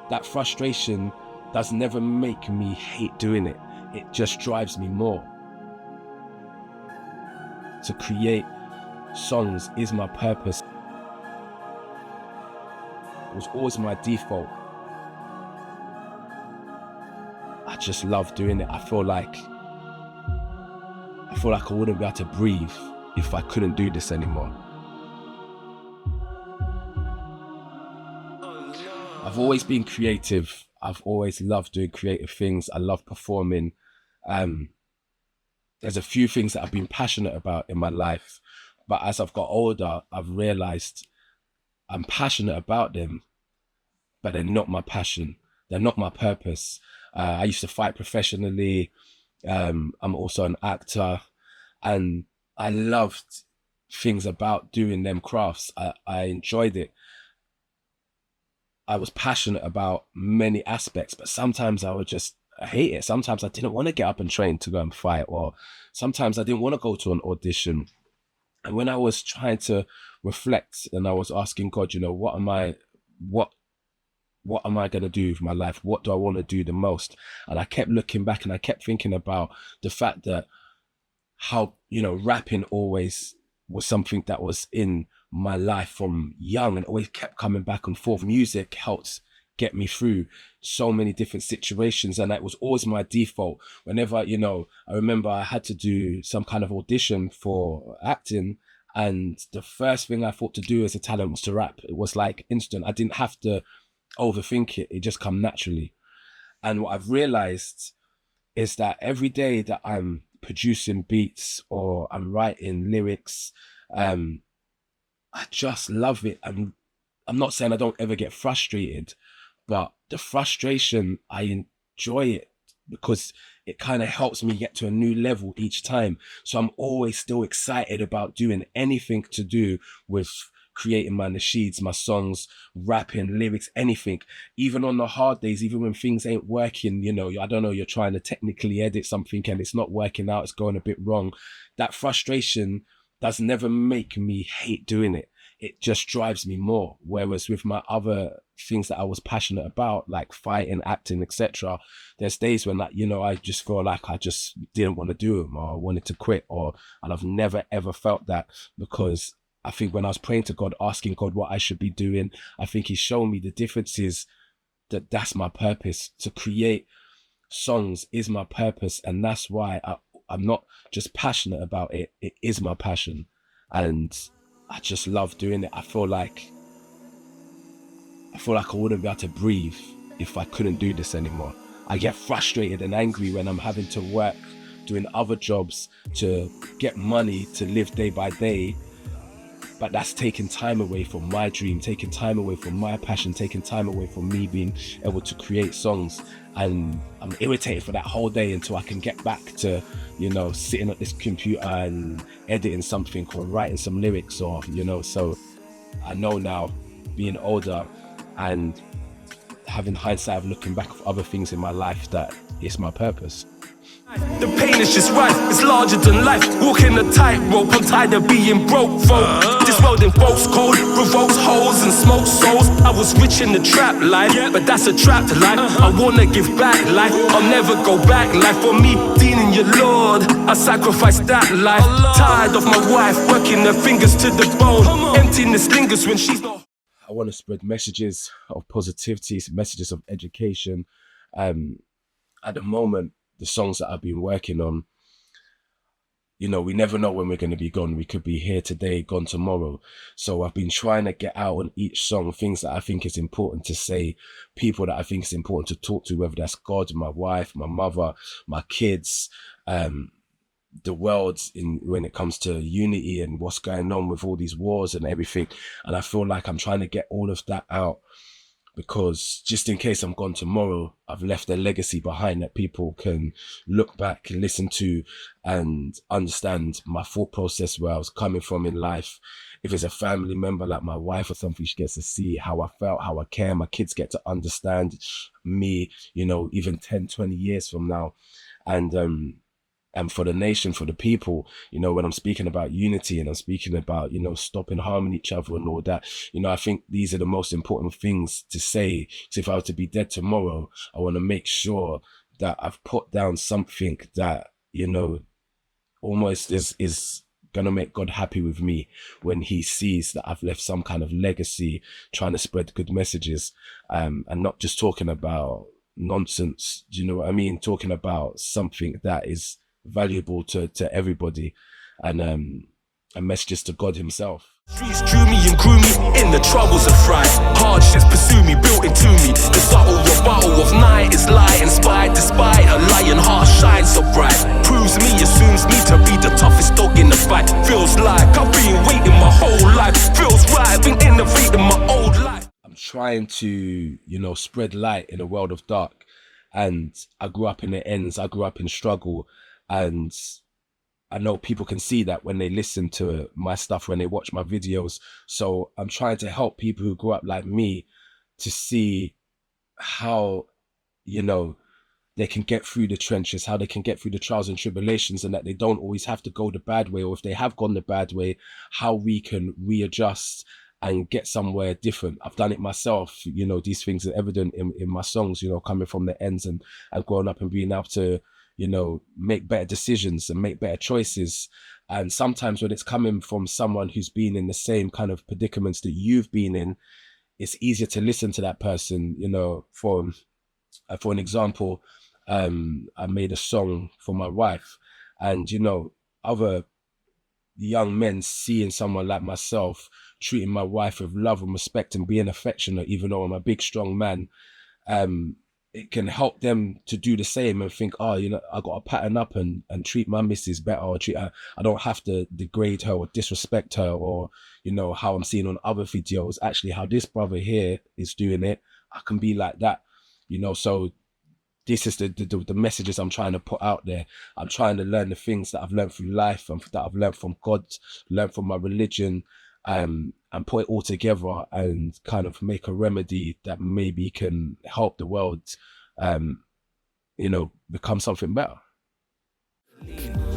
that frustration does never make me hate doing it. It just drives me more. To create songs is my purpose. It was always my default. I just love doing it. I feel like I wouldn't be able to breathe if I couldn't do this anymore. I've always been creative. I've always loved doing creative things. I love performing. There's a few things that I've been passionate about in my life, but as I've got older, I've realized I'm passionate about them, but they're not my passion. They're not my purpose. I used to fight professionally. I'm also an actor, and I loved things about doing them crafts. I enjoyed it. I was passionate about many aspects, but sometimes I hate it. Sometimes I didn't want to get up and train to go and fight, or sometimes I didn't want to go to an audition. And when I was trying to reflect and I was asking God, what am I going to do with my life? What do I want to do the most? And I kept looking back and I kept thinking about the fact that how, rapping always was something that was in my life from young and always kept coming back and forth. Music helped get me through so many different situations, and that was always my default. Whenever, I remember I had to do some kind of audition for acting, and the first thing I thought to do as a talent was to rap. It was like instant. I didn't have to overthink it. It just come naturally. And what I've realized is that every day that I'm producing beats or I'm writing lyrics, I just love it. And I'm not saying I don't ever get frustrated, but the frustration, I enjoy it because it kind of helps me get to a new level each time. So I'm always still excited about doing anything to do with creating my nasheeds, my songs, rapping, lyrics, anything. Even on the hard days, even when things ain't working, I don't know, you're trying to technically edit something and it's not working out, it's going a bit wrong. That frustration does never make me hate doing it. It just drives me more. Whereas with my other things that I was passionate about, like fighting, acting, etc., there's days when I just feel like I just didn't want to do them or I wanted to quit, and I've never ever felt that, because I think when I was praying to God, asking God what I should be doing, I think He's shown me the differences, that's my purpose. To create songs is my purpose, and that's why I'm not just passionate about it. It is my passion, and I just love doing it. I feel like I wouldn't be able to breathe if I couldn't do this anymore. I get frustrated and angry when I'm having to work, doing other jobs to get money to live day by day. But that's taking time away from my dream, taking time away from my passion, taking time away from me being able to create songs. And I'm irritated for that whole day until I can get back to, sitting at this computer and editing something or writing some lyrics or, so I know now, being older and having hindsight of looking back at other things in my life, that it's my purpose. The pain is just right, it's larger than life. Walking a tightrope, I'm tired of being broke, folk. This world in folks cold, provokes holes and smoke souls. I was rich in the trap life, but that's a trapped life. I wanna give back life, I'll never go back life. For me, dealing your Lord, I sacrifice that life. Tired of my wife, working her fingers to the bone. Emptiness lingers when she's not. I want to spread messages of positivity, messages of education. At the moment, the songs that I've been working on, we never know when we're going to be gone. We could be here today, gone tomorrow. So I've been trying to get out on each song things that I think is important to say, people that I think is important to talk to, whether that's God, my wife, my mother, my kids, the world when it comes to unity and what's going on with all these wars and everything. And I feel like I'm trying to get all of that out, because just in case I'm gone tomorrow, I've left a legacy behind that people can look back, listen to, and understand my thought process, where I was coming from in life. If it's a family member like my wife or something, she gets to see how I felt, how I care. My kids get to understand me, even 10, 20 years from now. And and for the nation, for the people, when I'm speaking about unity and I'm speaking about, stopping harming each other and all that, I think these are the most important things to say. So if I were to be dead tomorrow, I want to make sure that I've put down something that, almost is going to make God happy with me when he sees that I've left some kind of legacy trying to spread good messages, and not just talking about nonsense. Do you know what I mean? Talking about something that is valuable to everybody, and messages to God himself. Streets drew me and grew me in the troubles of fright. Hardships pursue me, built into me. The subtle rebuttal of night is light inspired. Despite a lion heart shines so bright. Proves me, assumes me to be the toughest dog in the fight. Feels like I've been waiting my whole life. Feels right, I've been innovating my old life. I'm trying to, spread light in a world of dark. And I grew up in the ends. I grew up in struggle. And I know people can see that when they listen to my stuff, when they watch my videos. So I'm trying to help people who grew up like me to see how, they can get through the trenches, how they can get through the trials and tribulations, and that they don't always have to go the bad way. Or if they have gone the bad way, how we can readjust and get somewhere different. I've done it myself. These things are evident in my songs, coming from the ends and growing up and being able to, make better decisions and make better choices. And sometimes when it's coming from someone who's been in the same kind of predicaments that you've been in, it's easier to listen to that person. For an example, I made a song for my wife, and, other young men seeing someone like myself treating my wife with love and respect and being affectionate, even though I'm a big, strong man, it can help them to do the same and think, I got to pattern up and treat my missus better, or treat her. I don't have to degrade her or disrespect her, or, how I'm seeing on other videos, actually how this brother here is doing it, I can be like that, so this is the messages I'm trying to put out there. I'm trying to learn the things that I've learned through life and that I've learned from God, learned from my religion, and put it all together and kind of make a remedy that maybe can help the world, become something better.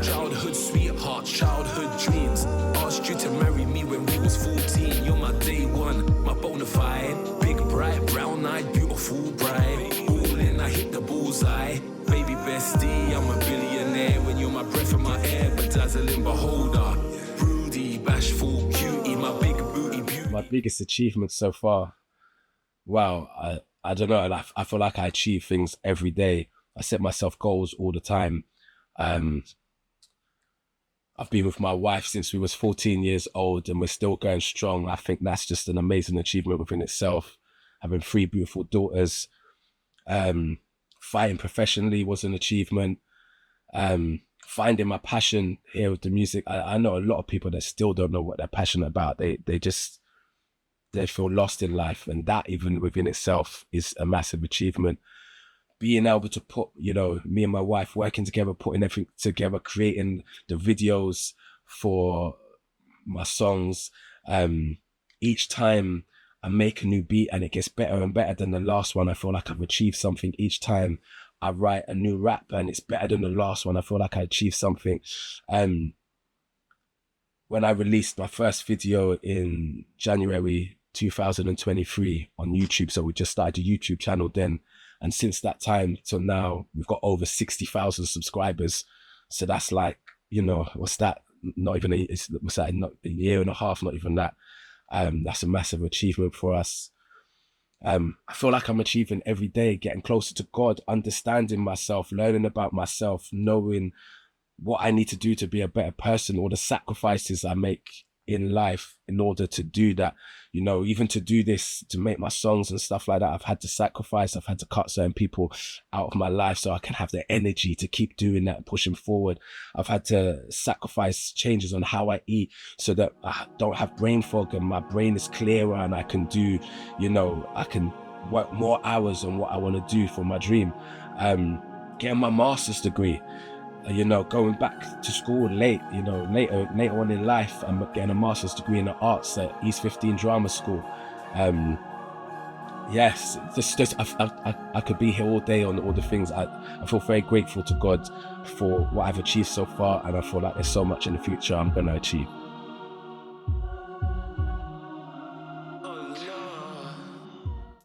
Childhood sweetheart, childhood dreams. Asked you to marry me when we was 14. You're my day one, my bona fide. Big, bright, brown-eyed, beautiful bride. All in, I hit the bullseye. Baby bestie, I'm a billionaire. When you're my breath in my air, bedazzling beholder. Broody, bashful, cutie, my big booty beauty. My biggest achievement so far, wow, I don't know. I feel like I achieve things every day. I set myself goals all the time. I've been with my wife since we was 14 years old and we're still going strong. I think that's just an amazing achievement within itself. Having 3 beautiful daughters, fighting professionally was an achievement. Finding my passion here with the music. I know a lot of people that still don't know what they're passionate about. They feel lost in life, and that even within itself is a massive achievement. Being able to put, me and my wife working together, putting everything together, creating the videos for my songs. Each time I make a new beat and it gets better and better than the last one, I feel like I've achieved something. Each time I write a new rap and it's better than the last one, I feel like I achieved something. When I released my first video in January 2023 on YouTube, so we just started a YouTube channel then, and since that time till now, we've got over 60,000 subscribers. So that's like, what's that? Not even not a year and a half, not even that. That's a massive achievement for us. I feel like I'm achieving every day, getting closer to God, understanding myself, learning about myself, knowing what I need to do to be a better person, all the sacrifices I make in life in order to do that. Even to do this, to make my songs and stuff like that, I've had to sacrifice. I've had to cut certain people out of my life so I can have the energy to keep doing that, pushing forward. I've had to sacrifice changes on how I eat so that I don't have brain fog and my brain is clearer and I can do, I can work more hours on what I want to do for my dream. Getting my master's degree, going back to school late, later on in life, I'm getting a master's degree in the arts at East 15 Drama School. yes, just I could be here all day on all the things. I feel very grateful to God for what I've achieved so far, and I feel like there's so much in the future I'm gonna achieve.